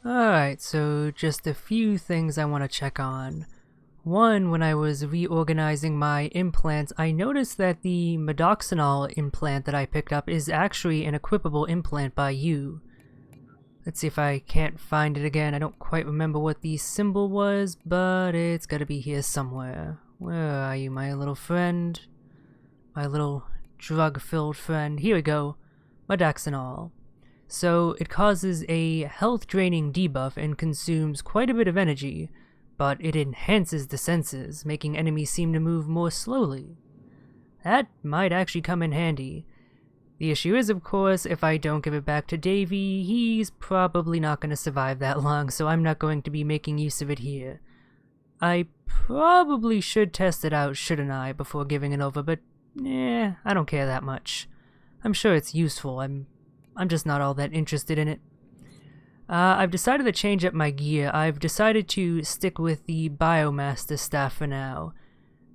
Alright, so just a few things I want to check on. One, when I was reorganizing my implants, I noticed that the Medoxanol implant that I picked up is actually an equipable implant by you. Let's see if I can't find it again. I don't quite remember what the symbol was, but it's gotta be here somewhere. Where are you, my little friend? My little drug-filled friend. Here we go. Medoxanol. So it causes a health-draining debuff and consumes quite a bit of energy, but it enhances the senses, making enemies seem to move more slowly. That might actually come in handy. The issue is, of course, if I don't give it back to Davy, he's probably not going to survive that long, so I'm not going to be making use of it here. I probably should test it out, shouldn't I, before giving it over, but I don't care that much. I'm sure it's useful, I'm just not all that interested in it. I've decided to change up my gear. I've decided to stick with the Biomaster staff for now.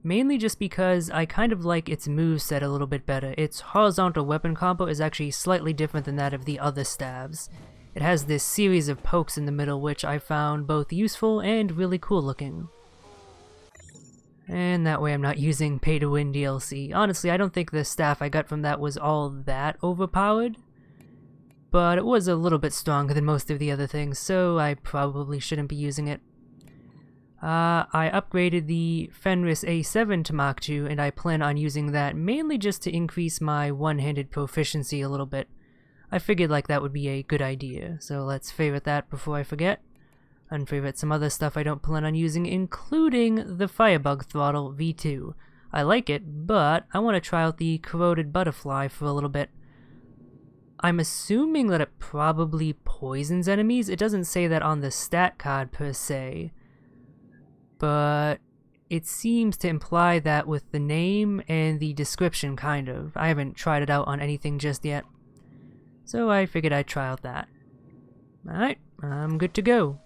Mainly just because I kind of like its moveset a little bit better. Its horizontal weapon combo is actually slightly different than that of the other staves. It has this series of pokes in the middle which I found both useful and really cool looking. And that way I'm not using pay-to-win DLC. Honestly, I don't think the staff I got from that was all that overpowered, but it was a little bit stronger than most of the other things, so I probably shouldn't be using it. I upgraded the Fenris A7 to Mach 2, and I plan on using that mainly just to increase my one-handed proficiency a little bit. I figured like that would be a good idea, so let's favorite that before I forget. Unfavorite some other stuff I don't plan on using, including the Firebug Throttle V2. I like it, but I want to try out the Corroded Butterfly for a little bit. I'm assuming that it probably poisons enemies. It doesn't say that on the stat card per se, but it seems to imply that with the name and the description, kind of. I haven't tried it out on anything just yet, so I figured I'd try out that. Alright, I'm good to go.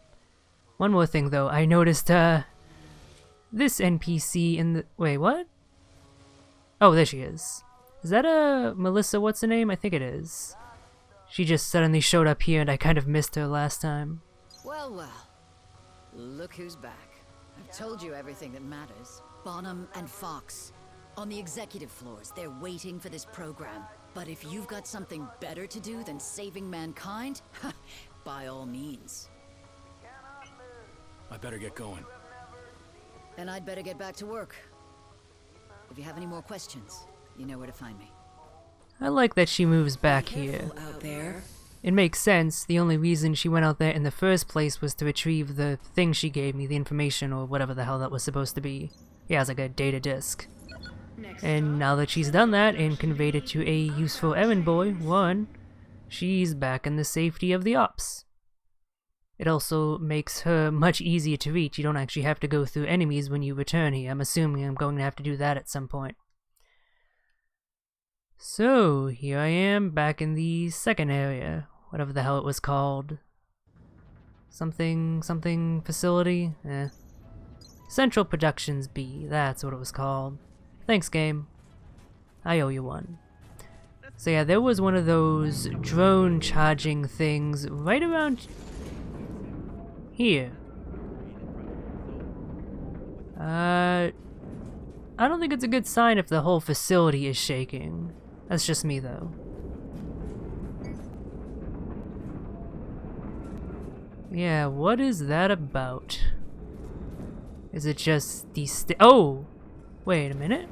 One more thing though, I noticed this NPC in the... Wait, what? Oh, there she is. Is that a Melissa what's her name? I think it is. She just suddenly showed up here and I kind of missed her last time. Well, well. Look who's back. I've told you everything that matters. Bonham and Fox. On the executive floors, they're waiting for this program. But if you've got something better to do than saving mankind, by all means. I better get going. And I'd better get back to work. If you have any more questions, you know where to find me. I like that she moves back here. Careful out there. It makes sense. The only reason she went out there in the first place was to retrieve the thing she gave me, the information or whatever the hell that was supposed to be. Yeah, it's like a data disk. And now that she's done that and conveyed it to a useful errand boy, she's back in the safety of the ops. It also makes her much easier to reach. You don't actually have to go through enemies when you return here. I'm assuming I'm going to have to do that at some point. So, here I am back in the second area. Whatever the hell it was called. Something facility? Central Productions B, that's what it was called. Thanks, game. I owe you one. So yeah, there was one of those drone charging things right around here. I don't think it's a good sign if the whole facility is shaking. That's just me, though. Yeah, what is that about? Is it just these oh! Wait a minute.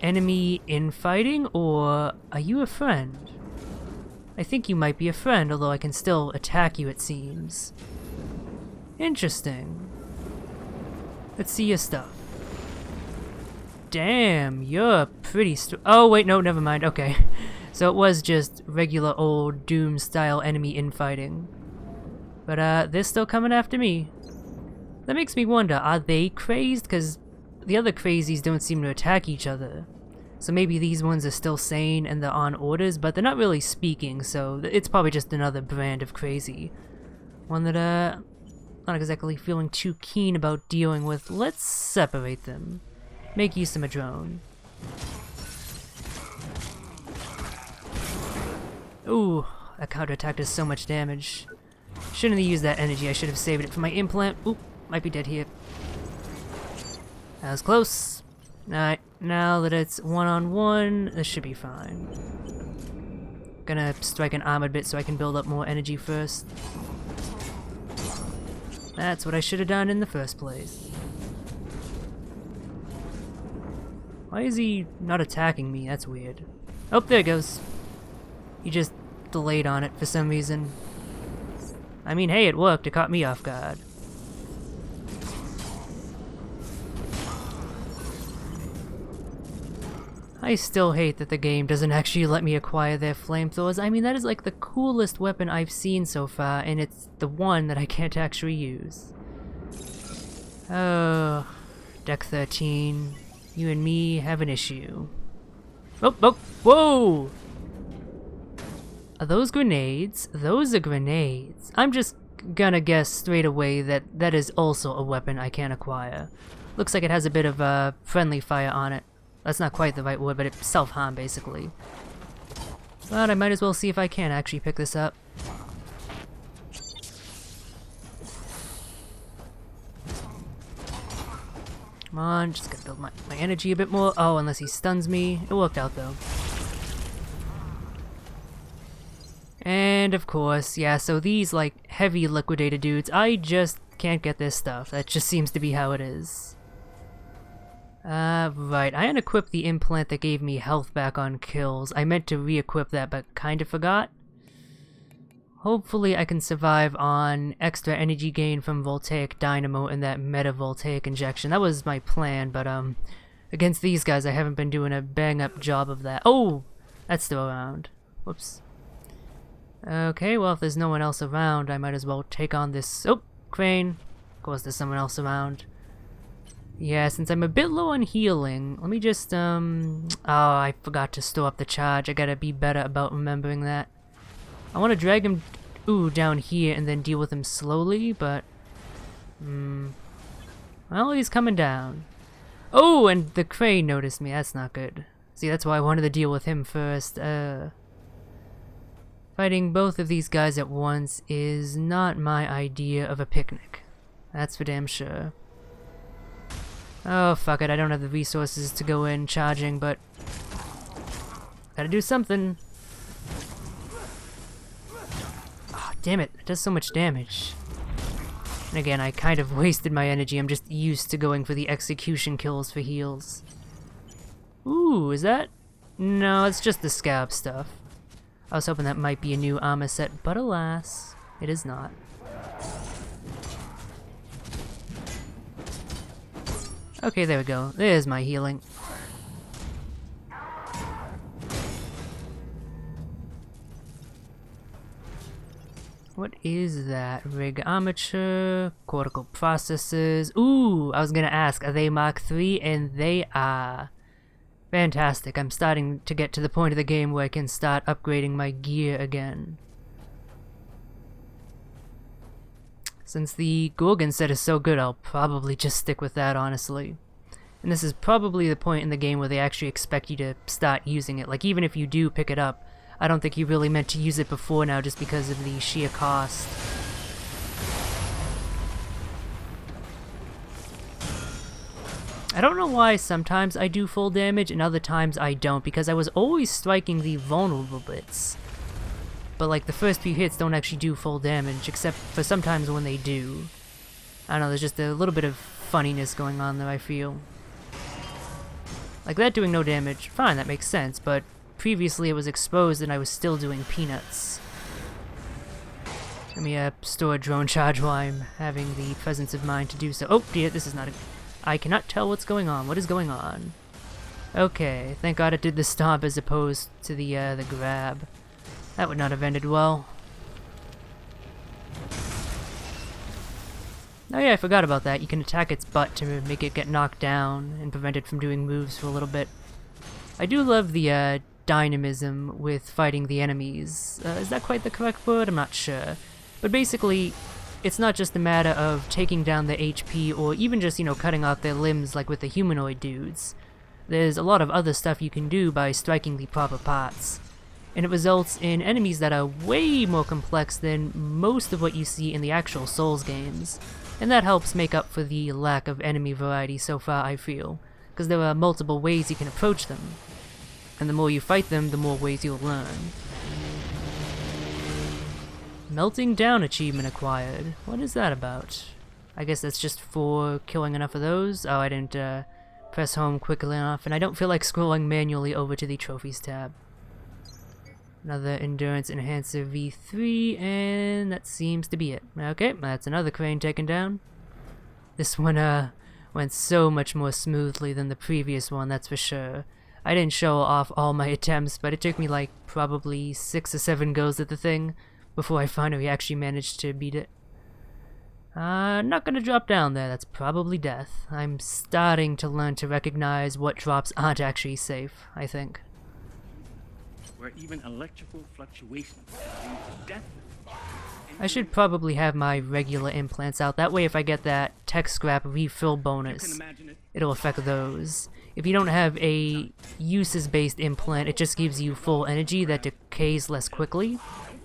Enemy infighting, or are you a friend? I think you might be a friend, although I can still attack you, it seems. Interesting. Let's see your stuff. Damn, you're pretty oh, wait, no, never mind, okay. So it was just regular old Doom-style enemy infighting. But, they're still coming after me. That makes me wonder, are they crazed? Because the other crazies don't seem to attack each other. So maybe these ones are still sane and they're on orders, but they're not really speaking, so it's probably just another brand of crazy. One that, not exactly feeling too keen about dealing with. Let's separate them. Make use of a drone. Ooh, that counterattack does so much damage. Shouldn't have used that energy. I should have saved it for my implant. Oop, might be dead here. That was close. Alright, now that it's one-on-one, this should be fine. Gonna strike an armored bit so I can build up more energy first. That's what I should have done in the first place. Why is he not attacking me? That's weird. Oh, there it goes. He just delayed on it for some reason. I mean, hey, it worked. It caught me off guard. I still hate that the game doesn't actually let me acquire their flamethrowers. I mean, that is like the coolest weapon I've seen so far, and it's the one that I can't actually use. Oh, Deck 13. You and me have an issue. Oh, oh, whoa! Are those grenades? Those are grenades. I'm just gonna guess straight away that that is also a weapon I can't acquire. Looks like it has a bit of friendly fire on it. That's not quite the right word, but it's self-harm, basically. But I might as well see if I can actually pick this up. Come on, just gotta build my energy a bit more. Oh, unless he stuns me. It worked out, though. And, of course, yeah, so these, like, heavy liquidated dudes, I just can't get this stuff. That just seems to be how it is. Right. I unequipped the implant that gave me health back on kills. I meant to re-equip that, but kinda forgot. Hopefully I can survive on extra energy gain from Voltaic Dynamo and that Meta Voltaic injection. That was my plan, but, against these guys I haven't been doing a bang-up job of that. Oh! That's still around. Whoops. Okay, well, if there's no one else around, I might as well take on this... Oh! Crane. Of course there's someone else around. Yeah, since I'm a bit low on healing, let me just, oh, I forgot to store up the charge. I gotta be better about remembering that. I want to drag him, down here and then deal with him slowly, but, well, he's coming down. Oh, and the crane noticed me. That's not good. See, that's why I wanted to deal with him first. Fighting both of these guys at once is not my idea of a picnic. That's for damn sure. Oh, fuck it, I don't have the resources to go in charging, but... gotta do something. Oh, damn it, it does so much damage. And again, I kind of wasted my energy. I'm just used to going for the execution kills for heals. Ooh, is that? No, it's just the scab stuff. I was hoping that might be a new armor set, but alas, it is not. Okay, there we go. There's my healing. What is that? Rig armature, cortical processors. Ooh, I was gonna ask, are they Mark III? And they are. Fantastic. I'm starting to get to the point of the game where I can start upgrading my gear again. Since the Gorgon set is so good, I'll probably just stick with that, honestly. And this is probably the point in the game where they actually expect you to start using it. Like, even if you do pick it up, I don't think you really meant to use it before now just because of the sheer cost. I don't know why sometimes I do full damage and other times I don't, because I was always striking the vulnerable bits. But like the first few hits don't actually do full damage, except for sometimes when they do. I don't know, there's just a little bit of funniness going on there, I feel. Like that doing no damage, fine, that makes sense, but previously it was exposed and I was still doing peanuts. Let me store a drone charge while I'm having the presence of mind to do so. Oh dear, this is not a... I cannot tell what's going on. What is going on? Okay, thank God it did the stomp as opposed to the grab. That would not have ended well. Oh yeah, I forgot about that. You can attack its butt to make it get knocked down and prevent it from doing moves for a little bit. I do love the dynamism with fighting the enemies. Is that quite the correct word? I'm not sure. But basically, it's not just a matter of taking down the HP or even just, you know, cutting off their limbs like with the humanoid dudes. There's a lot of other stuff you can do by striking the proper parts. and it results in enemies that are way more complex than most of what you see in the actual Souls games. And that helps make up for the lack of enemy variety so far, I feel, because there are multiple ways you can approach them. And the more you fight them, the more ways you'll learn. Melting Down achievement acquired. What is that about? I guess that's just for killing enough of those. Oh, I didn't press home quickly enough, and I don't feel like scrolling manually over to the Trophies tab. Another Endurance Enhancer V3, and that seems to be it. Okay, that's another crane taken down. This one went so much more smoothly than the previous one, that's for sure. I didn't show off all my attempts, but it took me like probably 6 or 7 goes at the thing before I finally actually managed to beat it. Not gonna drop down there, that's probably death. I'm starting to learn to recognize what drops aren't actually safe, I think. Where even electrical fluctuations lead to death. I should probably have my regular implants out, that way if I get that tech scrap refill bonus, it'll affect those. If you don't have a uses-based implant, it just gives you full energy that decays less quickly,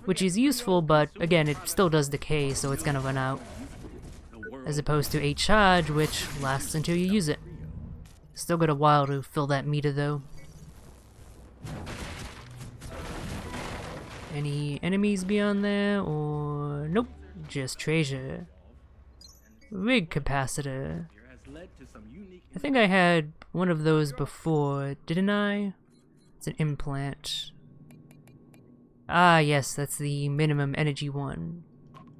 which is useful, but again, it still does decay, so it's gonna run out. As opposed to a charge, which lasts until you use it. Still got a while to fill that meter, though. Any enemies beyond there, or... Nope, just treasure. Rig capacitor. I think I had one of those before, didn't I? It's an implant. Ah, yes, that's the minimum energy one.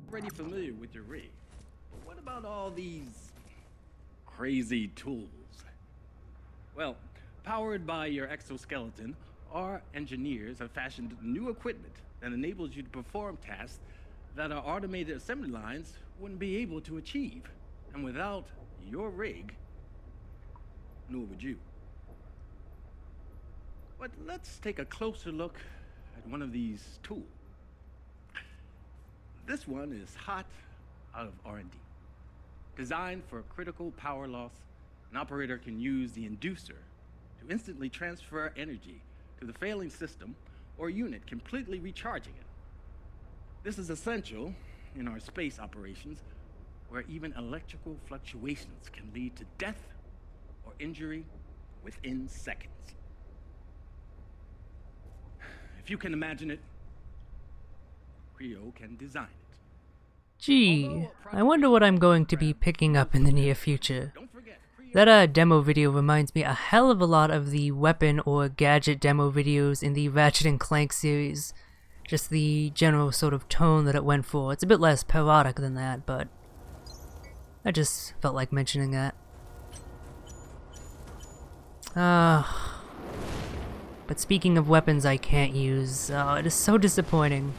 Already familiar with your rig. But what about all these crazy tools? Well, powered by your exoskeleton, our engineers have fashioned new equipment that enables you to perform tasks that our automated assembly lines wouldn't be able to achieve. And without your rig, nor would you. But let's take a closer look at one of these tools. This one is hot out of R&D. Designed for critical power loss, an operator can use the inducer to instantly transfer energy to the failing system or unit, completely recharging it. This is essential in our space operations, where even electrical fluctuations can lead to death or injury within seconds. If you can imagine it, Creo can design it. Gee, I wonder what I'm going to be picking up in the near future. That demo video reminds me a hell of a lot of the weapon or gadget demo videos in the Ratchet & Clank series. Just the general sort of tone that it went for. It's a bit less parodic than that, but I just felt like mentioning that. But speaking of weapons I can't use, it is so disappointing.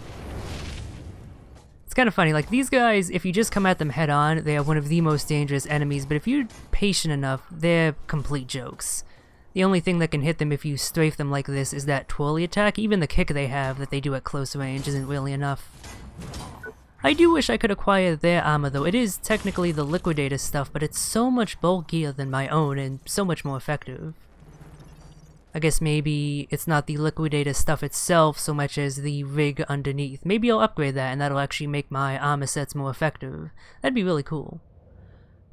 It's kind of funny, like these guys, if you just come at them head on, they are one of the most dangerous enemies, but if you're patient enough, they're complete jokes. The only thing that can hit them if you strafe them like this is that twirly attack. Even the kick they have that they do at close range isn't really enough. I do wish I could acquire their armor though. It is technically the Liquidator stuff, but it's so much bulkier than my own and so much more effective. I guess maybe it's not the Liquidator stuff itself so much as the rig underneath. Maybe I'll upgrade that and that'll actually make my armor sets more effective. That'd be really cool.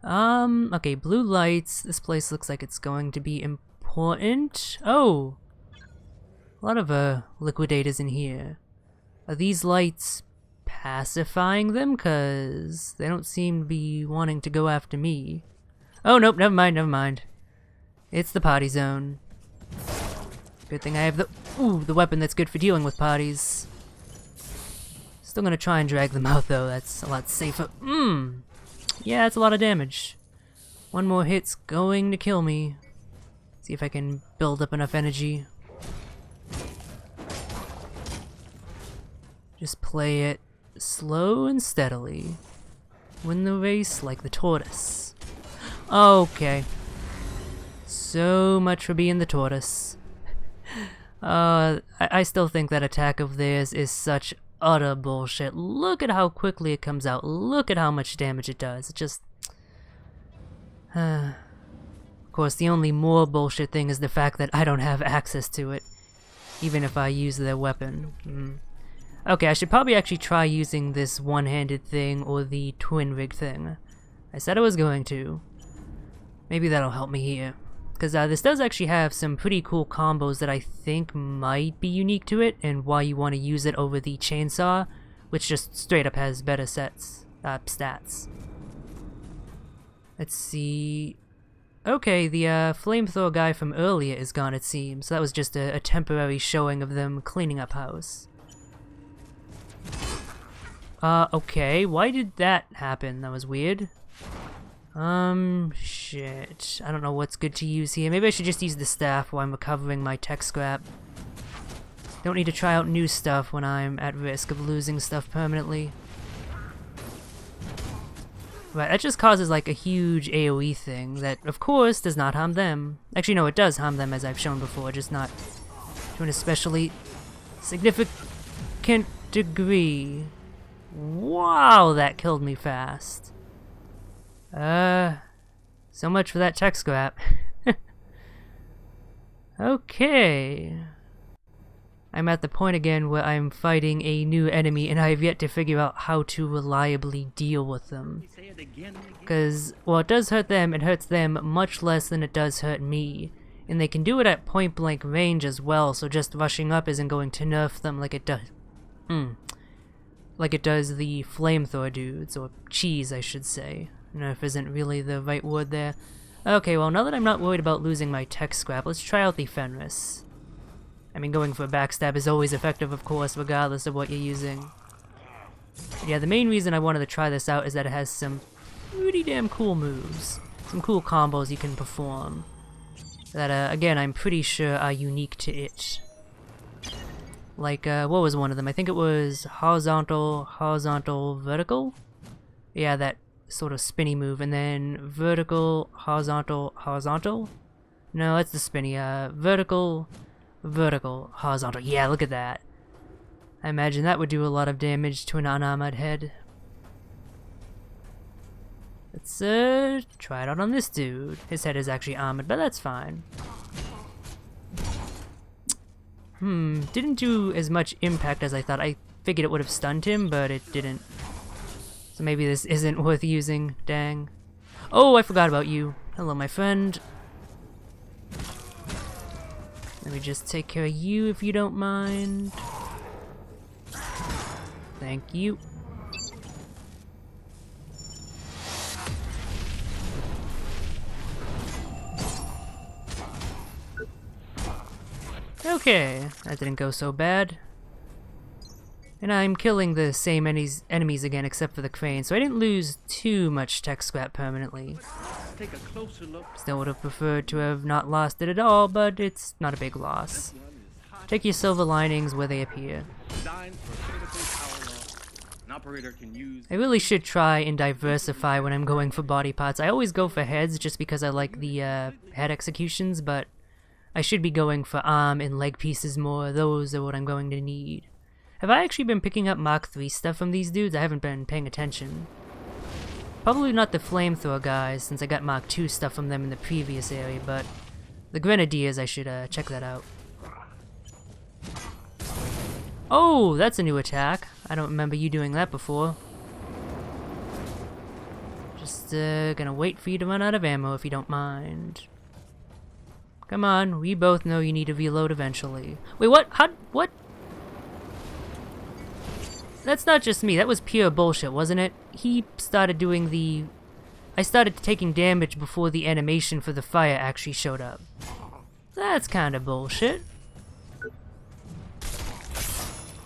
Okay, blue lights. This place looks like it's going to be important. Oh! A lot of Liquidators in here. Are these lights pacifying them? Cause they don't seem to be wanting to go after me. Oh, nope, never mind. It's the party zone. Good thing I have the weapon that's good for dealing with parties. Still gonna try and drag them out though, that's a lot safer. Yeah, that's a lot of damage. One more hit's going to kill me. See if I can build up enough energy. Just play it slow and steadily. Win the race like the tortoise. Okay. So much for being the tortoise. I still think that attack of theirs is such utter bullshit. Look at how quickly it comes out. Look at how much damage it does. It just... Of course, the only more bullshit thing is the fact that I don't have access to it. even if I use their weapon. Okay, I should probably actually try using this one-handed thing or the twin rig thing. I said I was going to. Maybe that'll help me here. Because this does actually have some pretty cool combos that I think might be unique to it, and why you want to use it over the chainsaw, which just straight up has better stats. Let's see. Okay, the flamethrower guy from earlier is gone, it seems. So that was just a temporary showing of them cleaning up house. Okay, why did that happen? That was weird. Shit. I don't know what's good to use here. Maybe I should just use the staff while I'm recovering my tech scrap. Don't need to try out new stuff when I'm at risk of losing stuff permanently. Right, that just causes like a huge AoE thing that, of course, does not harm them. Actually, no, it does harm them as I've shown before, just not to an especially significant degree. Wow, that killed me fast. So much for that tech scrap. Okay. I'm at the point again where I'm fighting a new enemy and I have yet to figure out how to reliably deal with them. Because, while it does hurt them, it hurts them much less than it does hurt me. And they can do it at point blank range as well, so just rushing up isn't going to nerf them like it does. Like it does the flamethrower dudes, or cheese I should say. Nerf isn't really the right word there. Okay, well now that I'm not worried about losing my tech scrap, let's try out the Fenris. I mean, going for a backstab is always effective, of course, regardless of what you're using. Yeah, the main reason I wanted to try this out is that it has some pretty damn cool moves. Some cool combos you can perform. That, again, I'm pretty sure are unique to it. Like, what was one of them? I think it was horizontal, vertical? Yeah, that sort of spinny move, and then vertical, horizontal? No, that's the spinny, vertical, horizontal. Yeah, look at that. I imagine that would do a lot of damage to an unarmored head. Let's, try it out on this dude. His head is actually armored, but that's fine. Didn't do as much impact as I thought. I figured it would have stunned him, but it didn't. So maybe this isn't worth using, dang. Oh, I forgot about you. Hello, my friend. Let me just take care of you if you don't mind. Thank you. Okay, that didn't go so bad. And I'm killing the same enemies again except for the crane, so I didn't lose too much tech scrap permanently. Take a closer look. Still would have preferred to have not lost it at all, but it's not a big loss. Take your silver linings where they appear. Designed for critical power loss. An operator can use. I really should try and diversify when I'm going for body parts. I always go for heads just because I like the head executions, but I should be going for arm and leg pieces more. Those are what I'm going to need. Have I actually been picking up Mark III stuff from these dudes? I haven't been paying attention. Probably not the flamethrower guys, since I got Mark II stuff from them in the previous area, but the Grenadiers, I should check that out. Oh, that's a new attack. I don't remember you doing that before. Just gonna wait for you to run out of ammo if you don't mind. Come on, we both know you need to reload eventually. Wait, what? What? That's not just me, that was pure bullshit, wasn't it? He started doing the... I started taking damage before the animation for the fire actually showed up. That's kinda bullshit.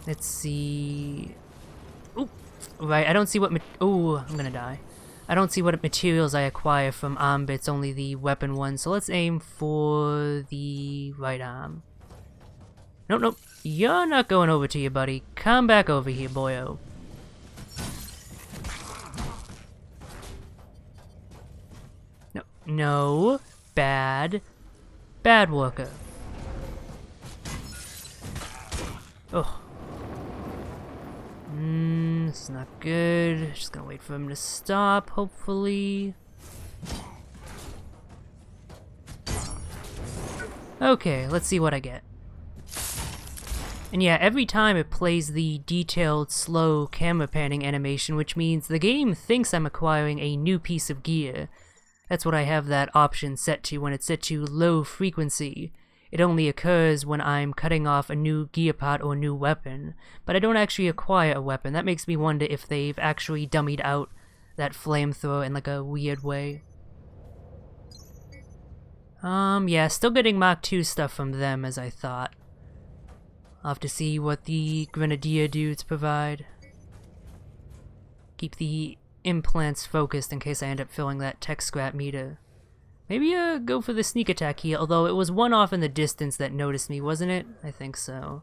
Let's see... Ooh, right, I don't see what ooh, I'm gonna die. I don't see what materials I acquire from arm bits, only the weapon ones, so let's aim for the right arm. Nope. You're not going over to you, buddy. Come back over here, boyo. No. Bad worker. Oh. This is not good. Just gonna wait for him to stop, hopefully. Okay, let's see what I get. And yeah, every time it plays the detailed, slow camera panning animation, which means the game thinks I'm acquiring a new piece of gear. That's what I have that option set to when it's set to low frequency. It only occurs when I'm cutting off a new gear part or new weapon, but I don't actually acquire a weapon. That makes me wonder if they've actually dummied out that flamethrower in like a weird way. Yeah, still getting Mark II stuff from them as I thought. I'll have to see what the Grenadier dudes provide. Keep the implants focused in case I end up filling that tech scrap meter. Maybe go for the sneak attack here, although it was one off in the distance that noticed me, wasn't it? I think so.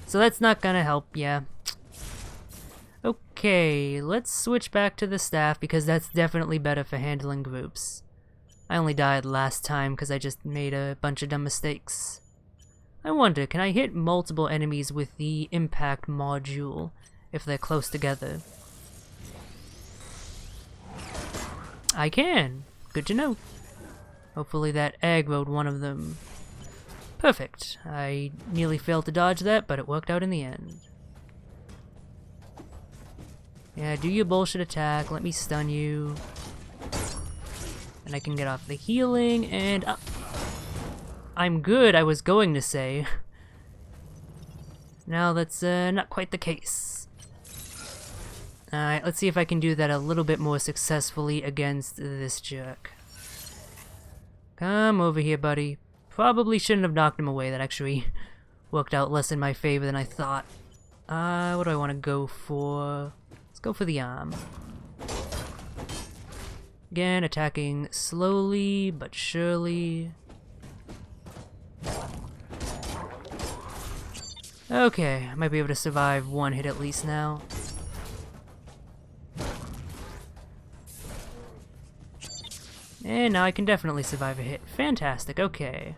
So that's not gonna help, yeah. Okay, let's switch back to the staff because that's definitely better for handling groups. I only died last time because I just made a bunch of dumb mistakes. I wonder, can I hit multiple enemies with the impact module if they're close together? I can! Good to know. Hopefully that aggroed one of them. Perfect. I nearly failed to dodge that, but it worked out in the end. Yeah, do your bullshit attack, let me stun you. And I can get off the healing, and I'm good, I was going to say. Now that's not quite the case. Alright, let's see if I can do that a little bit more successfully against this jerk. Come over here, buddy. Probably shouldn't have knocked him away, that actually worked out less in my favor than I thought. What do I want to go for? Let's go for the arm. Again, attacking slowly but surely. Okay, I might be able to survive one hit at least now. And now I can definitely survive a hit. Fantastic, okay.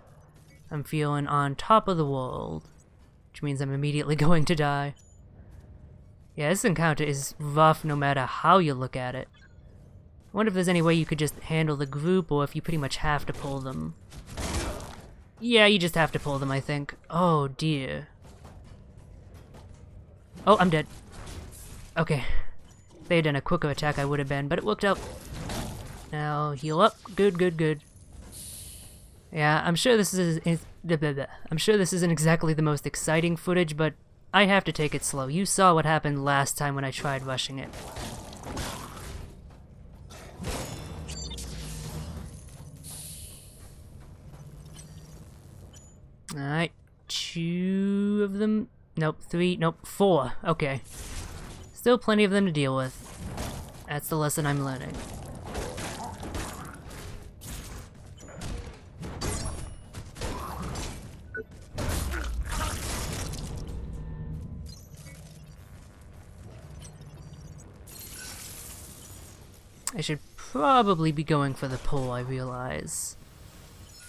I'm feeling on top of the world, which means I'm immediately going to die. Yeah, this encounter is rough no matter how you look at it. I wonder if there's any way you could just handle the group, or if you pretty much have to pull them. Yeah, you just have to pull them, I think. Oh, dear. Oh, I'm dead. Okay. If they had done a quicker attack, I would have been, but it worked out. Now, heal up. Good, good, good. Yeah, I'm sure this isn't exactly the most exciting footage, but I have to take it slow. You saw what happened last time when I tried rushing it. Alright, 2 of them. Nope, 3, nope, 4. Okay. Still plenty of them to deal with. That's the lesson I'm learning. I should probably be going for the pull, I realize.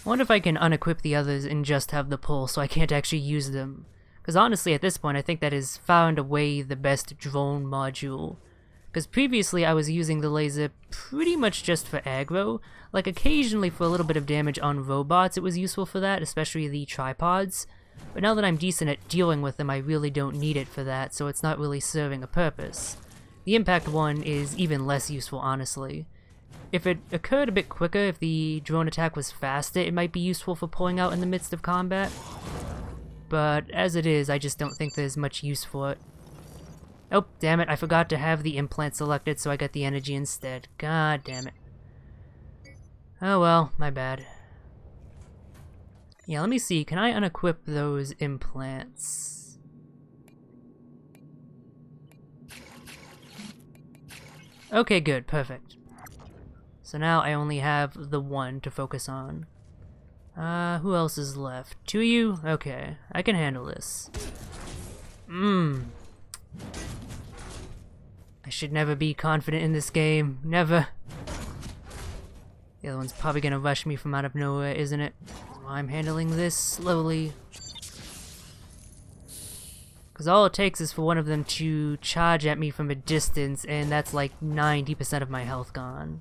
I wonder if I can unequip the others and just have the pull so I can't actually use them. Because honestly, at this point, I think that is far and away the best drone module. Because previously, I was using the laser pretty much just for aggro. Like, occasionally for a little bit of damage on robots, it was useful for that, especially the tripods. But now that I'm decent at dealing with them, I really don't need it for that, so it's not really serving a purpose. The impact one is even less useful, honestly. If it occurred a bit quicker, if the drone attack was faster, it might be useful for pulling out in the midst of combat. But as it is, I just don't think there's much use for it. Oh, damn it, I forgot to have the implant selected, so I got the energy instead. God damn it. Oh well, my bad. Yeah, let me see, can I unequip those implants? Okay, good, perfect. So now I only have the one to focus on. Who else is left? 2 of you? Okay, I can handle this. I should never be confident in this game. Never. The other one's probably gonna rush me from out of nowhere, isn't it? That's why I'm handling this slowly. Because all it takes is for one of them to charge at me from a distance, and that's like 90% of my health gone.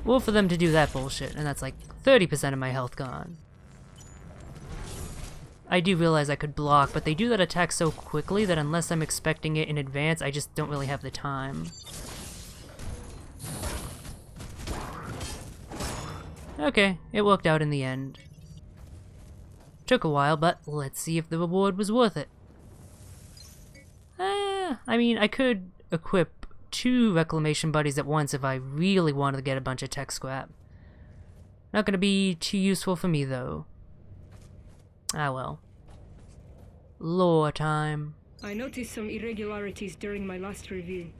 Or for them to do that bullshit, and that's like 30% of my health gone. I do realize I could block, but they do that attack so quickly that unless I'm expecting it in advance, I just don't really have the time. Okay, it worked out in the end. Took a while, but let's see if the reward was worth it. I mean, I could equip 2 reclamation buddies at once if I really wanted to get a bunch of tech scrap. Not gonna be too useful for me, though. Ah well. Lore time. I noticed some irregularities during my last review.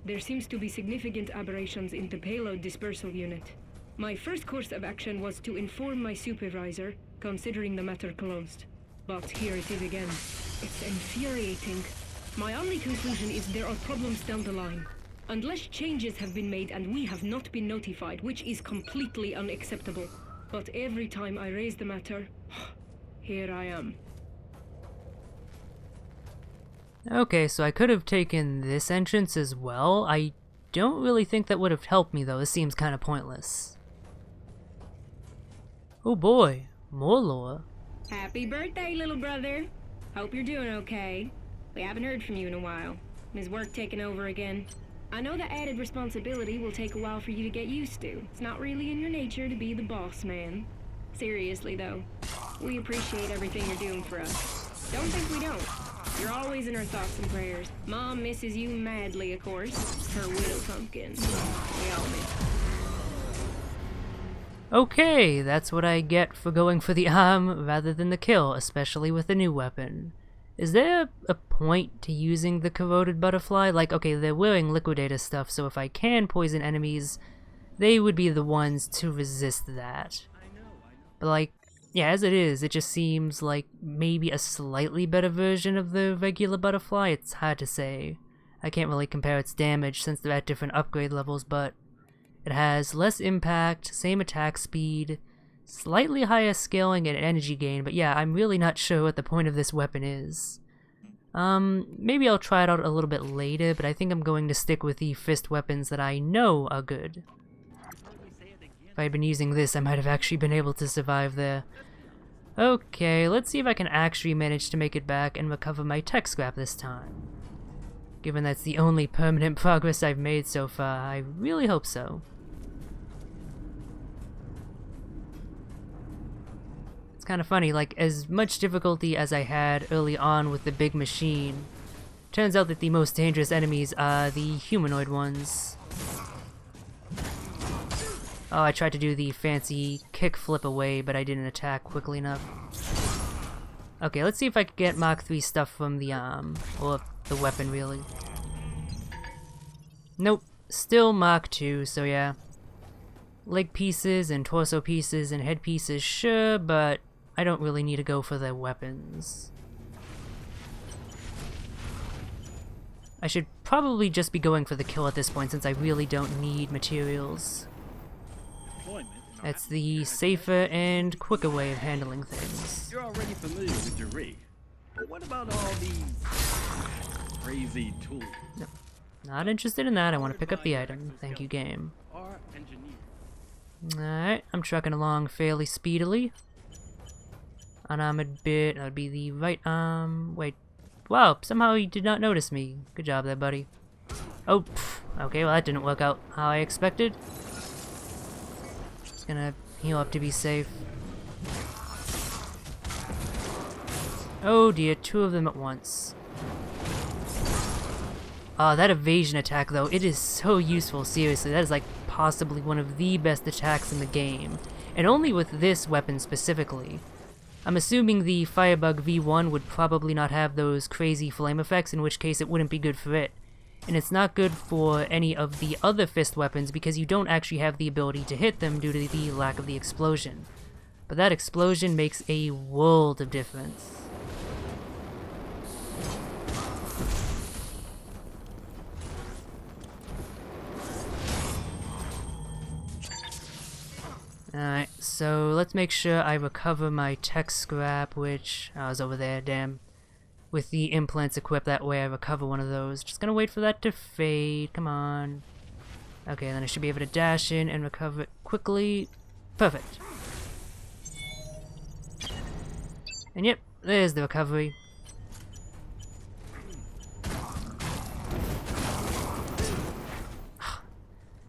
There seems to be significant aberrations in the payload dispersal unit. My first course of action was to inform my supervisor, considering the matter closed. But here it is again. It's infuriating. My only conclusion is there are problems down the line. Unless changes have been made and we have not been notified, which is completely unacceptable. But every time I raise the matter, here I am. Okay, so I could have taken this entrance as well. I don't really think that would have helped me though. This seems kind of pointless. Oh boy, more lore. Happy birthday, little brother. Hope you're doing okay. We haven't heard from you in a while. Is work taking over again? I know that added responsibility will take a while for you to get used to. It's not really in your nature to be the boss man. Seriously though, we appreciate everything you're doing for us. Don't think we don't. You're always in our thoughts and prayers. Mom misses you madly, of course. Her widow pumpkin. We all miss. Okay, that's what I get for going for the arm rather than the kill, especially with a new weapon. Is there a point to using the corroded butterfly? Like, okay, they're wearing liquidator stuff, so if I can poison enemies, they would be the ones to resist that. But like, yeah, as it is, it just seems like maybe a slightly better version of the regular butterfly. It's hard to say. I can't really compare its damage since they're at different upgrade levels, but it has less impact, same attack speed, slightly higher scaling and energy gain, but yeah, I'm really not sure what the point of this weapon is. Maybe I'll try it out a little bit later, but I think I'm going to stick with the fist weapons that I know are good. If I had been using this, I might have actually been able to survive there. Okay, let's see if I can actually manage to make it back and recover my tech scrap this time. Given that's the only permanent progress I've made so far, I really hope so. It's kind of funny, like, as much difficulty as I had early on with the big machine, turns out that the most dangerous enemies are the humanoid ones. Oh, I tried to do the fancy kick flip away, but I didn't attack quickly enough. Okay, let's see if I can get Mach 3 stuff from the or the weapon, really. Nope, still Mach 2, so yeah. Leg pieces and torso pieces and head pieces, sure, but I don't really need to go for the weapons. I should probably just be going for the kill at this point, since I really don't need materials. That's the safer and quicker way of handling things. You're already familiar with your rig. But what about all these crazy tools? No, not interested in that. I want to pick up the item. Thank you, game. Are engineers. Alright, I'm trucking along fairly speedily. Unarmored bit, that would be the right arm. Wait, wow, somehow he did not notice me. Good job there, buddy. Oh, okay, well that didn't work out how I expected. Gonna heal up to be safe. Oh dear, 2 of them at once. That evasion attack though, it is so useful, seriously. That is like possibly one of the best attacks in the game. And only with this weapon specifically. I'm assuming the Firebug V1 would probably not have those crazy flame effects, in which case it wouldn't be good for it. And it's not good for any of the other fist weapons because you don't actually have the ability to hit them due to the lack of the explosion. But that explosion makes a world of difference. Alright, so let's make sure I recover my tech scrap, which I was over there, damn. With the implants equipped, that way I recover one of those. Just gonna wait for that to fade, come on. Okay, then I should be able to dash in and recover it quickly. Perfect. And yep, There's the recovery.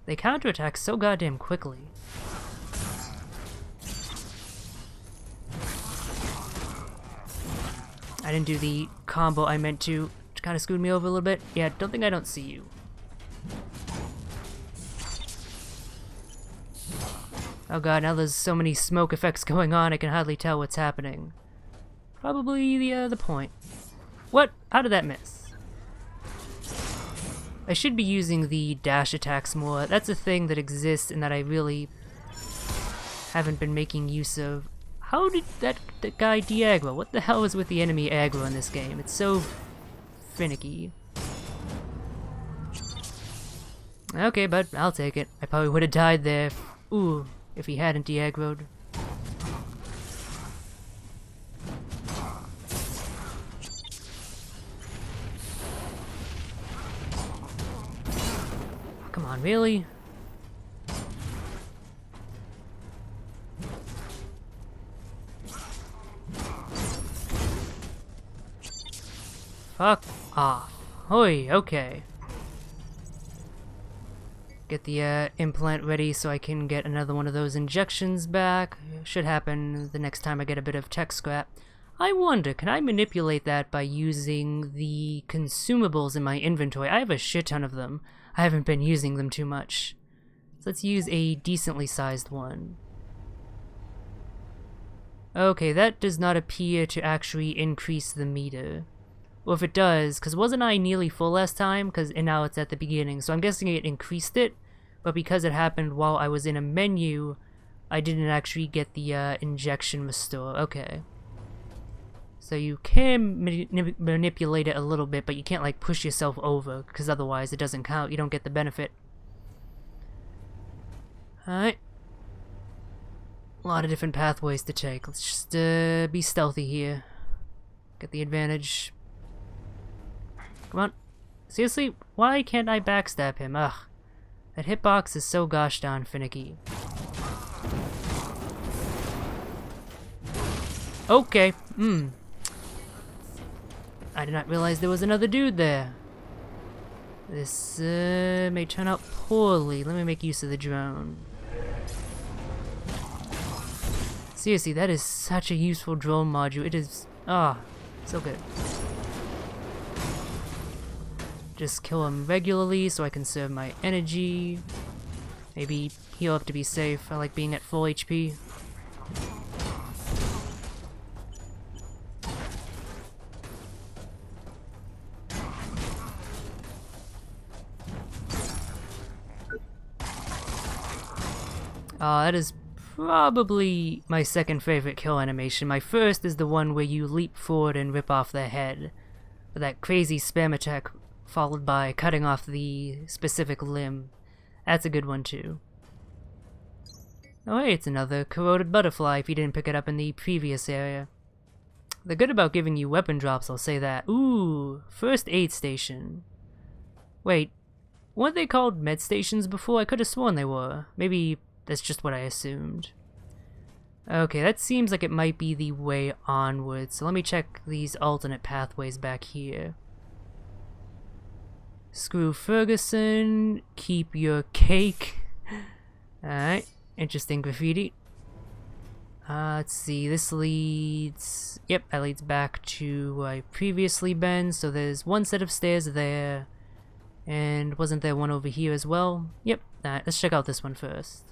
They counterattack so goddamn quickly. I didn't do the combo I meant to, which kind of screwed me over a little bit. Yeah, I don't see you. Oh god, now there's so many smoke effects going on, I can hardly tell what's happening. Probably the point. What? How did that miss? I should be using the dash attacks more. That's a thing that exists and that I really haven't been making use of. How did that guy de-aggro? What the hell is with the enemy aggro in this game? It's so finicky. Okay, but I'll take it. I probably would have died there. Ooh, if he hadn't de-aggroed. Come on, really? Fuck off. Hoi, okay. Get the implant ready so I can get another one of those injections back. Should happen the next time I get a bit of tech scrap. I wonder, can I manipulate that by using the consumables in my inventory? I have a shit ton of them. I haven't been using them too much. So let's use a decently sized one. Okay, that does not appear to actually increase the meter. Well, if it does, because wasn't I nearly full last time? And now it's at the beginning, so I'm guessing it increased it, but because it happened while I was in a menu, I didn't actually get the injection restore. Okay. So you can manipulate it a little bit, but you can't like push yourself over, because otherwise it doesn't count, you don't get the benefit. Alright. A lot of different pathways to take. Let's just be stealthy here. Get the advantage. Come on. Seriously, why can't I backstab him? Ugh. That hitbox is so gosh darn finicky. Okay. I did not realize there was another dude there. This may turn out poorly. Let me make use of the drone. Seriously, that is such a useful drone module. It is... so good. Just kill him regularly so I can conserve my energy. Maybe heal up to be safe. I like being at full HP. That is probably my second favorite kill animation. My first is the one where you leap forward and rip off their head. With that crazy spam attack followed by cutting off the specific limb. That's a good one too. Oh hey, it's another corroded butterfly if you didn't pick it up in the previous area. They're good about giving you weapon drops, I'll say that. Ooh, first aid station. Wait, weren't they called med stations before? I could have sworn they were. Maybe that's just what I assumed. Okay, that seems like it might be the way onward, so let me check these alternate pathways back here. Screw Ferguson, keep your cake. Alright, interesting graffiti. Let's see, this leads... Yep, that leads back to where I previously been, so there's one set of stairs there. And wasn't there one over here as well? Yep, alright, let's check out this one first.